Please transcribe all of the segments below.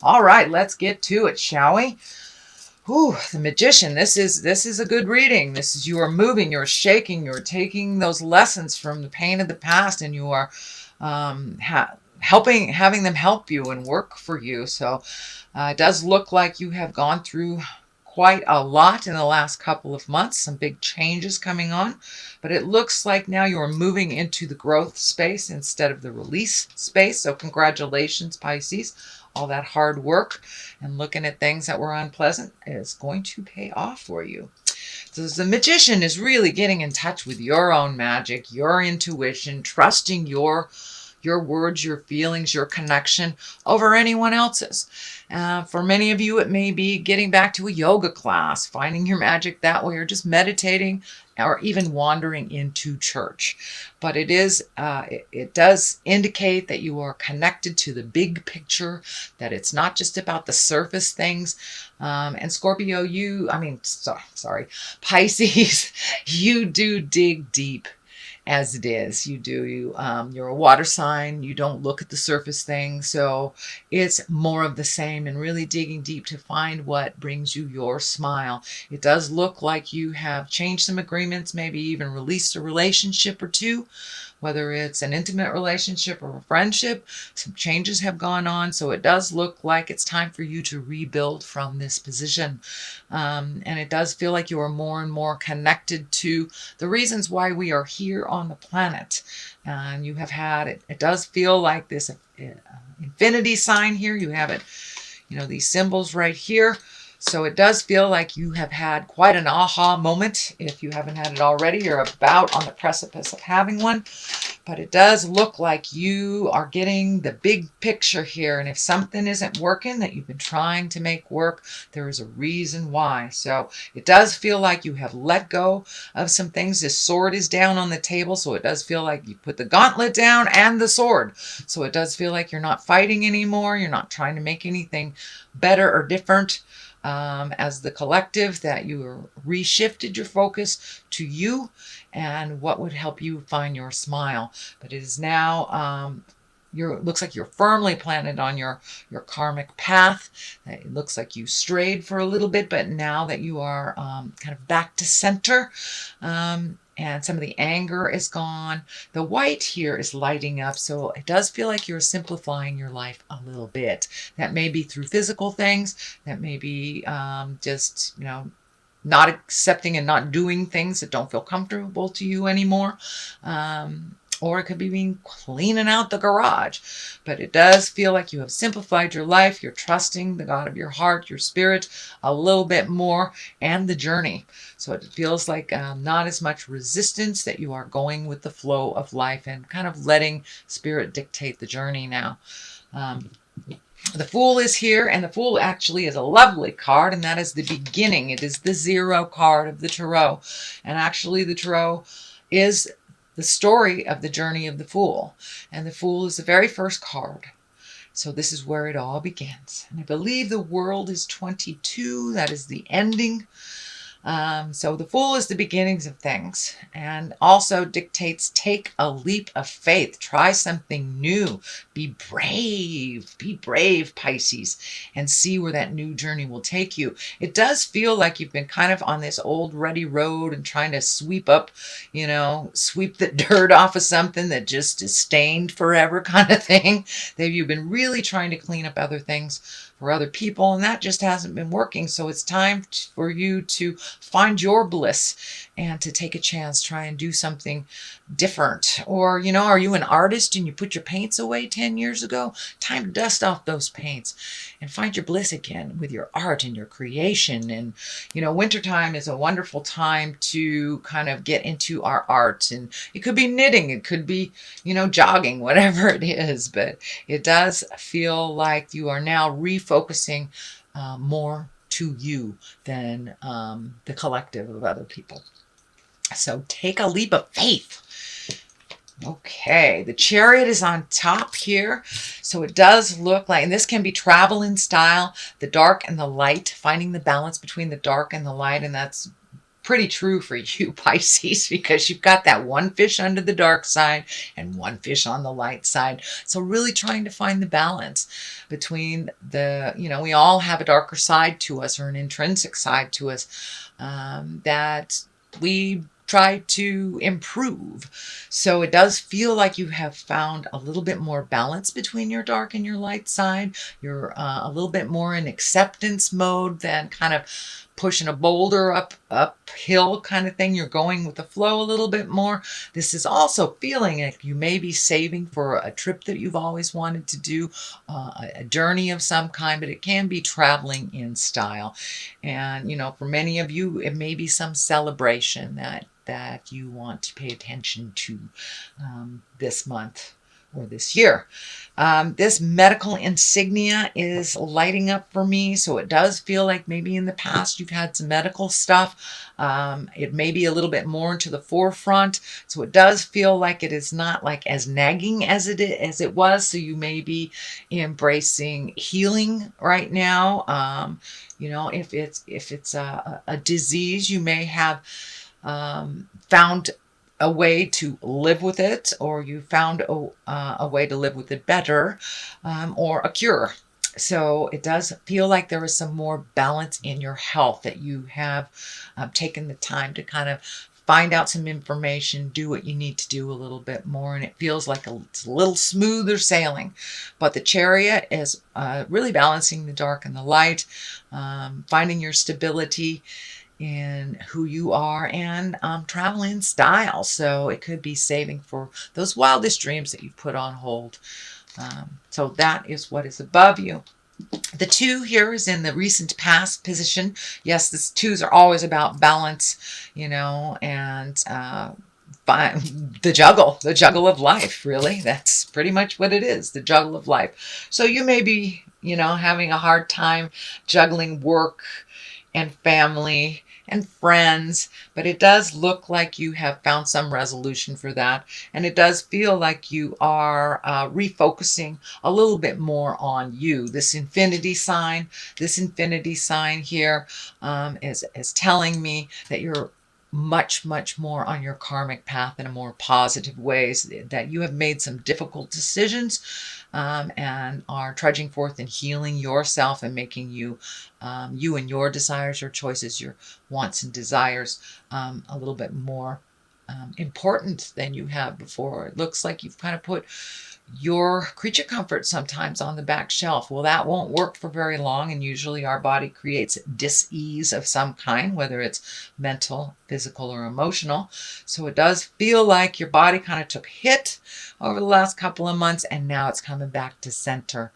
All right, let's get to it, shall we? Ooh, the Magician. This is a good reading. This is, you are moving, you're shaking, you're taking those lessons from the pain of the past, and you are having them help you and work for you. So it does look like you have gone through quite a lot in the last couple of months, some big changes coming on, but it looks like now you're moving into the growth space instead of the release space. So congratulations, Pisces. All that hard work and looking at things that were unpleasant is going to pay off for you. So the Magician is really getting in touch with your own magic, your intuition, trusting your words, your feelings, your connection over anyone else's. For many of you, it may be getting back to a yoga class, finding your magic that way, or just meditating, or even wandering into church. But it does indicate that you are connected to the big picture, that it's not just about the surface things. And Scorpio, sorry, Pisces, you do dig deep. As it is, you're a water sign. You don't look at the surface things, so it's more of the same, and really digging deep to find what brings you your smile. It does look like you have changed some agreements, maybe even released a relationship or two, whether it's an intimate relationship or a friendship. Some changes have gone on, so it does look like it's time for you to rebuild from this position. And it does feel like you are more and more connected to the reasons why we are here on the planet. And you have had it. It does feel like this infinity sign here. You have it, these symbols right here. So it does feel like you have had quite an aha moment. If you haven't had it already, you're about on the precipice of having one. But it does look like you are getting the big picture here. And if something isn't working that you've been trying to make work, there is a reason why. So it does feel like you have let go of some things. This sword is down on the table. So it does feel like you put the gauntlet down and the sword. So it does feel like you're not fighting anymore. You're not trying to make anything better or different. As the collective, that you reshifted your focus to you and what would help you find your smile. But it is now, looks like you're firmly planted on your karmic path. It looks like you strayed for a little bit, but now that you are kind of back to center, and some of the anger is gone. The white here is lighting up, so it does feel like you're simplifying your life a little bit. That may be through physical things. That may be just, not accepting and not doing things that don't feel comfortable to you anymore. Or it could be cleaning out the garage. But it does feel like you have simplified your life. You're trusting the God of your heart, your spirit, a little bit more, and the journey. So it feels like not as much resistance, that you are going with the flow of life and kind of letting spirit dictate the journey now. The Fool is here, and the Fool actually is a lovely card, and that is the beginning. It is the 0 card of the Tarot. And actually the Tarot is the story of the journey of the Fool. And the Fool is the very first card. So this is where it all begins. And I believe the world is 22. That is the ending. So the Fool is the beginnings of things, and also dictates take a leap of faith, try something new, be brave, Pisces, and see where that new journey will take you. It does feel like you've been kind of on this old ruddy road and trying to sweep the dirt off of something that just is stained forever kind of thing. You've been really trying to clean up other things for other people, and that just hasn't been working. So it's time for you to find your bliss and to take a chance, try and do something different. Or, are you an artist and you put your paints away 10 years ago? Time to dust off those paints and find your bliss again with your art and your creation. And, wintertime is a wonderful time to kind of get into our art. And it could be knitting, it could be, jogging, whatever it is. But it does feel like you are now refocusing more to you than the collective of other people. So take a leap of faith. Okay, the Chariot is on top here. So it does look like, and this can be travel in style, the dark and the light, finding the balance between the dark and the light, and that's pretty true for you, Pisces, because you've got that one fish under the dark side and one fish on the light side. So really trying to find the balance between we all have a darker side to us or an intrinsic side to us that we try to improve. So it does feel like you have found a little bit more balance between your dark and your light side. You're a little bit more in acceptance mode than kind of pushing a boulder uphill kind of thing. You're going with the flow a little bit more. This is also feeling like you may be saving for a trip that you've always wanted to do, a journey of some kind, but it can be traveling in style. And, for many of you, it may be some celebration that you want to pay attention to this month or this year. This medical insignia is lighting up for me, so it does feel like maybe in the past you've had some medical stuff. It may be a little bit more to the forefront, so it does feel like it is not like as nagging as it was. So you may be embracing healing right now. If it's a disease, you may have found a way to live with it, or you found a way to live with it better, or a cure. So it does feel like there is some more balance in your health, that you have taken the time to kind of find out some information, do what you need to do a little bit more, and it feels like it's a little smoother sailing. But the Chariot is really balancing the dark and the light, finding your stability in who you are, and travel in style. So it could be saving for those wildest dreams that you've put on hold. So that is what is above you. The 2 here is in the recent past position. Yes, the 2s are always about balance, and the juggle of life, really. That's pretty much what it is, the juggle of life. So you may be, having a hard time juggling work and family and friends, but it does look like you have found some resolution for that. And it does feel like you are refocusing a little bit more on you. This infinity sign here is telling me that you're much, much more on your karmic path in a more positive ways, that you have made some difficult decisions and are trudging forth and healing yourself and making you and your desires, your choices, your wants and desires a little bit more important than you have before. It looks like you've kind of put your creature comfort sometimes on the back shelf. Well, that won't work for very long, and usually our body creates dis-ease of some kind, whether it's mental, physical, or emotional. So it does feel like your body kind of took a hit over the last couple of months, and now it's coming back to center.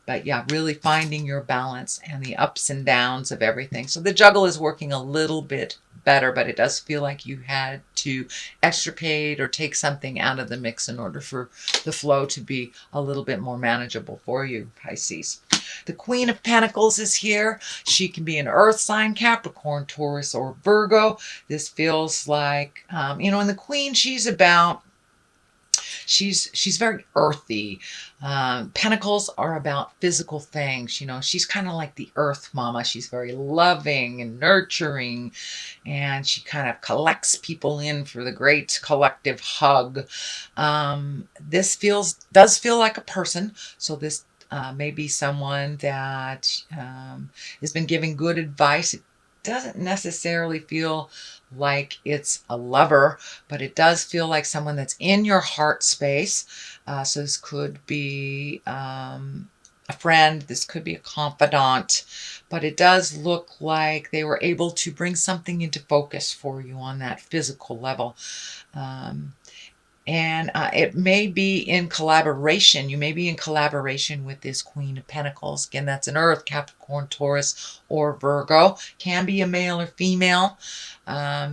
But yeah, really finding your balance and the ups and downs of everything. So the juggle is working a little bit better, but it does feel like you had to extricate or take something out of the mix in order for the flow to be a little bit more manageable for you, Pisces. The Queen of Pentacles is here. She can be an earth sign, Capricorn, Taurus, or Virgo. This feels like, and the Queen, she's very earthy. Pentacles are about physical things. She's kind of like the earth mama. She's very loving and nurturing, and she kind of collects people in for the great collective hug. This does feel like a person. So this may be someone that has been giving good advice. It doesn't necessarily feel like it's a lover, but it does feel like someone that's in your heart space. So this could be a friend, this could be a confidant, but it does look like they were able to bring something into focus for you on that physical level. And it may be in collaboration. You may be in collaboration with this Queen of Pentacles. Again, that's an Earth, Capricorn, Taurus, or Virgo. Can be a male or female,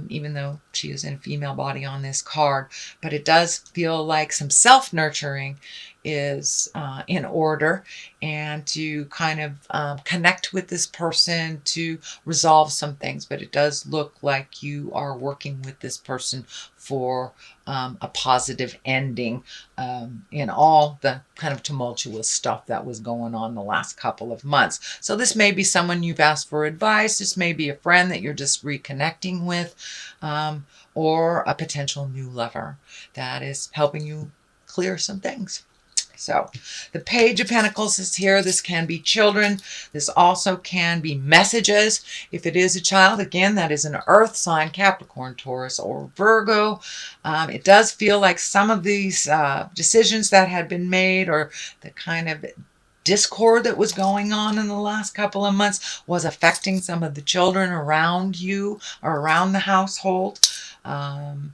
even though she is in a female body on this card. But it does feel like some self-nurturing is in order, and to kind of connect with this person to resolve some things. But it does look like you are working with this person for a positive ending in all the kind of tumultuous stuff that was going on the last couple of months. So this may be someone you've asked for advice. This may be a friend that you're just reconnecting with, or a potential new lover that is helping you clear some things. So the Page of Pentacles is here. This can be children. This also can be messages. If it is a child, again, that is an earth sign, Capricorn, Taurus, or Virgo. It does feel like some of these decisions that had been made, or the kind of discord that was going on in the last couple of months, was affecting some of the children around you or around the household. And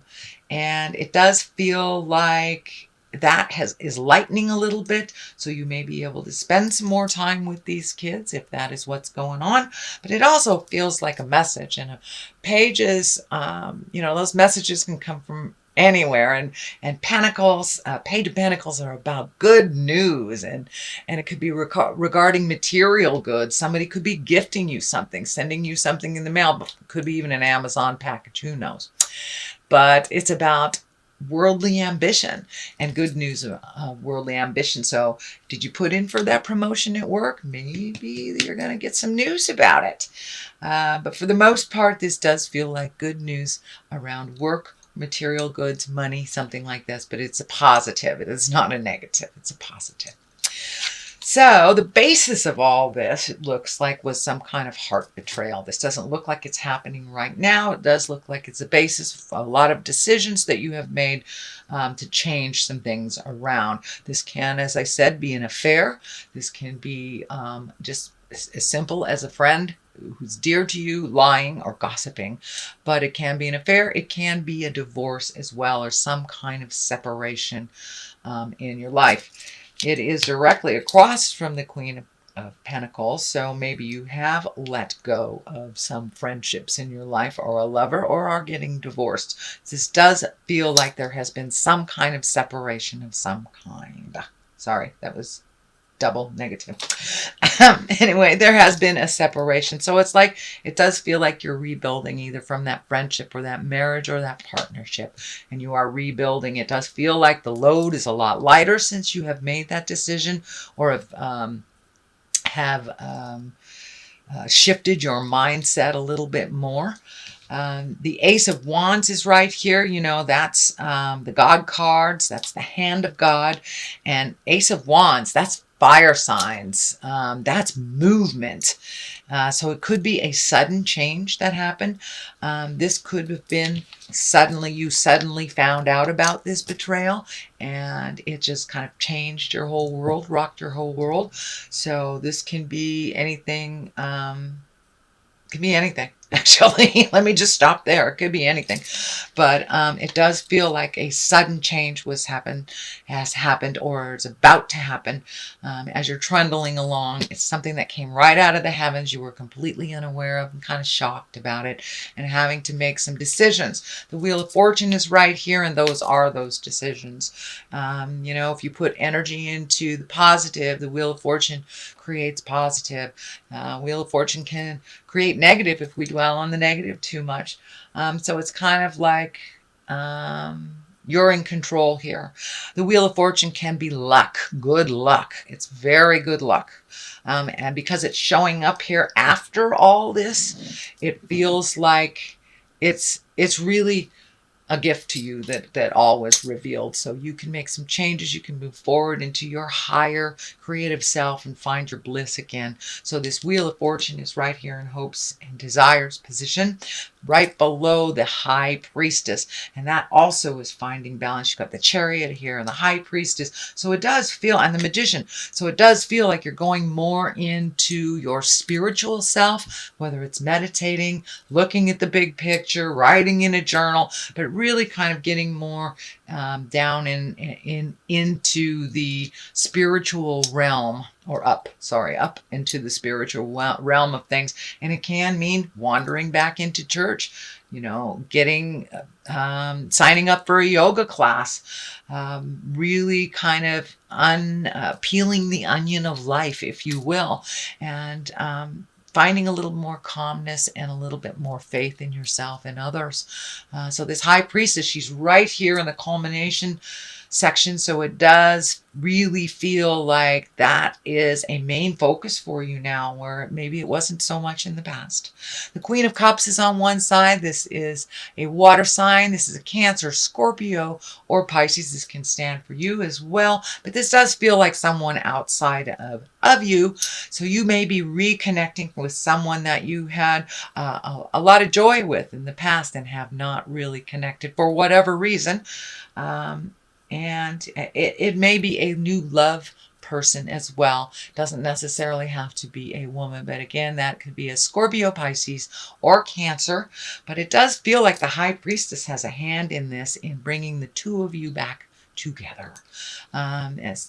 it does feel like that is lightening a little bit, so you may be able to spend some more time with these kids if that is what's going on. But it also feels like a message, and a page is, those messages can come from anywhere, and Pentacles, Page of Pentacles are about good news, and it could be regarding material goods. Somebody could be gifting you something, sending you something in the mail, but could be even an Amazon package, who knows. But it's about worldly ambition and good news of worldly ambition. So did you put in for that promotion at work? Maybe you're going to get some news about it. But for the most part, this does feel like good news around work, material goods, money, something like this. But it's a positive. It is not a negative. It's a positive. So the basis of all this, it looks like, was some kind of heart betrayal. This doesn't look like it's happening right now. It does look like it's a basis of a lot of decisions that you have made to change some things around. This can, as I said, be an affair. This can be just as simple as a friend who's dear to you lying or gossiping. But it can be an affair. It can be a divorce as well, or some kind of separation in your life. It is directly across from the Queen of Pentacles, so maybe you have let go of some friendships in your life, or a lover, or are getting divorced. This does feel like there has been some kind of separation of some kind. Sorry, that was double negative. Anyway, there has been a separation. So it's like, it does feel like you're rebuilding either from that friendship or that marriage or that partnership, and you are rebuilding. It does feel like the load is a lot lighter since you have made that decision, or have shifted your mindset a little bit more. The Ace of Wands is right here. That's the God cards. That's the hand of God. And Ace of Wands, that's fire signs. That's movement. So it could be a sudden change that happened. This could have been you suddenly found out about this betrayal, and it just kind of changed your whole world, rocked your whole world. So this can be anything. Could be anything, actually. Let me just stop there. It could be anything. But it does feel like a sudden change has happened, or is about to happen. As you're trundling along, it's something that came right out of the heavens. You were completely unaware of and kind of shocked about it, and having to make some decisions. The Wheel of Fortune is right here, and those are those decisions. If you put energy into the positive, the Wheel of Fortune creates positive. Wheel of Fortune can create negative if we dwell on the negative too much. So it's kind of like you're in control here. The Wheel of Fortune can be luck, good luck. It's very good luck. And because it's showing up here after all this, it feels like it's really a gift to you that all was revealed. So you can make some changes. You can move forward into your higher creative self and find your bliss again. So this Wheel of Fortune is right here in Hopes and Desires position, right below the High Priestess. And that also is finding balance. You've got the Chariot here and the High Priestess. So it does feel, and the Magician. So it does feel like you're going more into your spiritual self, whether it's meditating, looking at the big picture, writing in a journal, but really kind of getting more down into the spiritual realm, or up into the spiritual realm of things. And it can mean wandering back into church. getting, signing up for a yoga class, really kind of peeling the onion of life, if you will, and finding a little more calmness and a little bit more faith in yourself and others. So this high priestess, she's right here in the culmination section. So it does really feel like that is a main focus for you now, where maybe it wasn't so much in the past. The Queen of Cups is on one side. This is a water sign. This is a Cancer, Scorpio, or Pisces. This can stand for you as well. But this does feel like someone outside of you. So you may be reconnecting with someone that you had a lot of joy with in the past and have not really connected for whatever reason. And it may be a new love person as well. Doesn't necessarily have to be a woman, but again, that could be a Scorpio, Pisces, or Cancer. But it does feel like the High Priestess has a hand in this, in bringing the two of you back together. It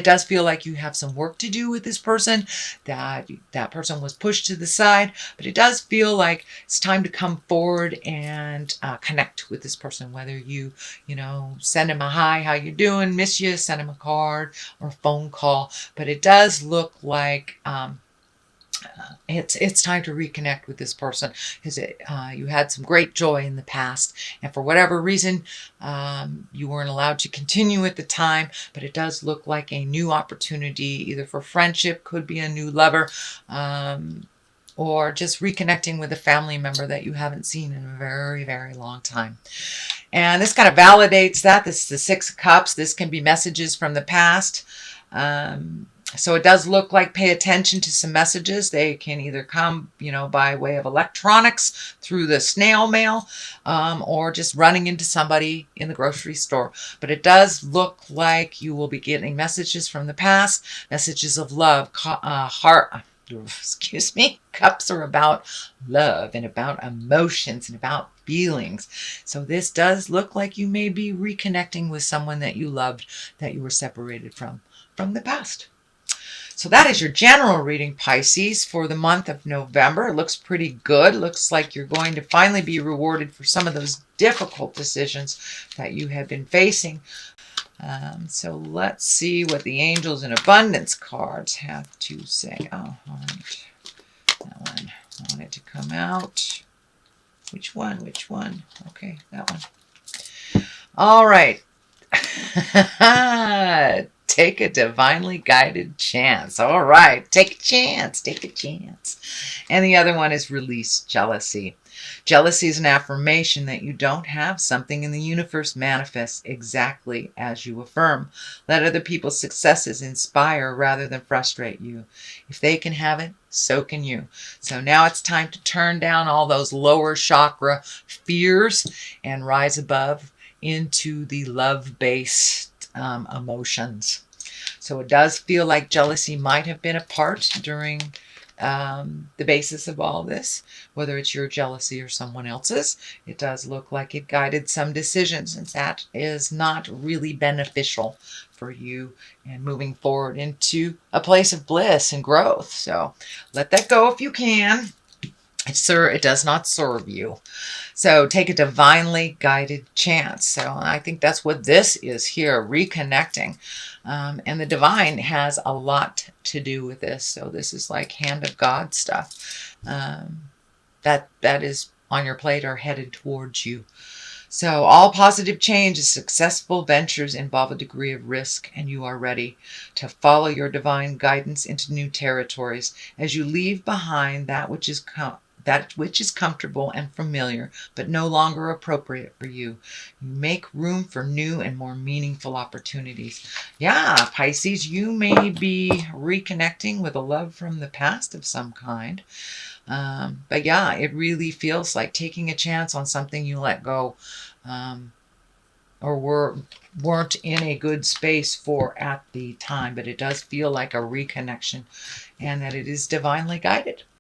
does feel like you have some work to do with this person, that person was pushed to the side, but it does feel like it's time to come forward and connect with this person, whether you send him a hi, how you doing, miss you, send him a card or phone call. But it does look like it's time to reconnect with this person, because you had some great joy in the past, and for whatever reason you weren't allowed to continue at the time. But it does look like a new opportunity, either for friendship, could be a new lover, or just reconnecting with a family member that you haven't seen in a very, very long time. And this kind of validates that. This is the Six of Cups. This can be messages from the past. So it does look like, pay attention to some messages. They can either come, by way of electronics, through the snail mail, or just running into somebody in the grocery store. But it does look like you will be getting messages from the past, messages of love, Cups are about love and about emotions and about feelings. So this does look like you may be reconnecting with someone that you loved, that you were separated from the past. So that is your general reading, Pisces, for the month of November. It looks pretty good. Looks like you're going to finally be rewarded for some of those difficult decisions that you have been facing. So let's see what the Angels in Abundance cards have to say. Oh, all right. That one. I want it to come out. Which one? Which one? Okay, that one. All right. Take a divinely guided chance. All right. Take a chance. Take a chance. And the other one is release jealousy. Jealousy is an affirmation that you don't have something in the universe manifest exactly as you affirm. Let other people's successes inspire rather than frustrate you. If they can have it, so can you. So now it's time to turn down all those lower chakra fears and rise above into the love-based emotions. So it does feel like jealousy might have been a part during the basis of all this, whether it's your jealousy or someone else's. It does look like it guided some decisions, and that is not really beneficial for you and moving forward into a place of bliss and growth. So let that go if you can. It does not serve you. So take a divinely guided chance. So I think that's what this is here, reconnecting. And the divine has a lot to do with this. So this is like hand of God stuff. That is on your plate or headed towards you. So all positive change and successful ventures involve a degree of risk, and you are ready to follow your divine guidance into new territories as you leave behind that which is comfortable and familiar, but no longer appropriate for you. You make room for new and more meaningful opportunities. Yeah, Pisces, you may be reconnecting with a love from the past of some kind. But yeah, it really feels like taking a chance on something you let go, or weren't in a good space for at the time. But it does feel like a reconnection, and that it is divinely guided.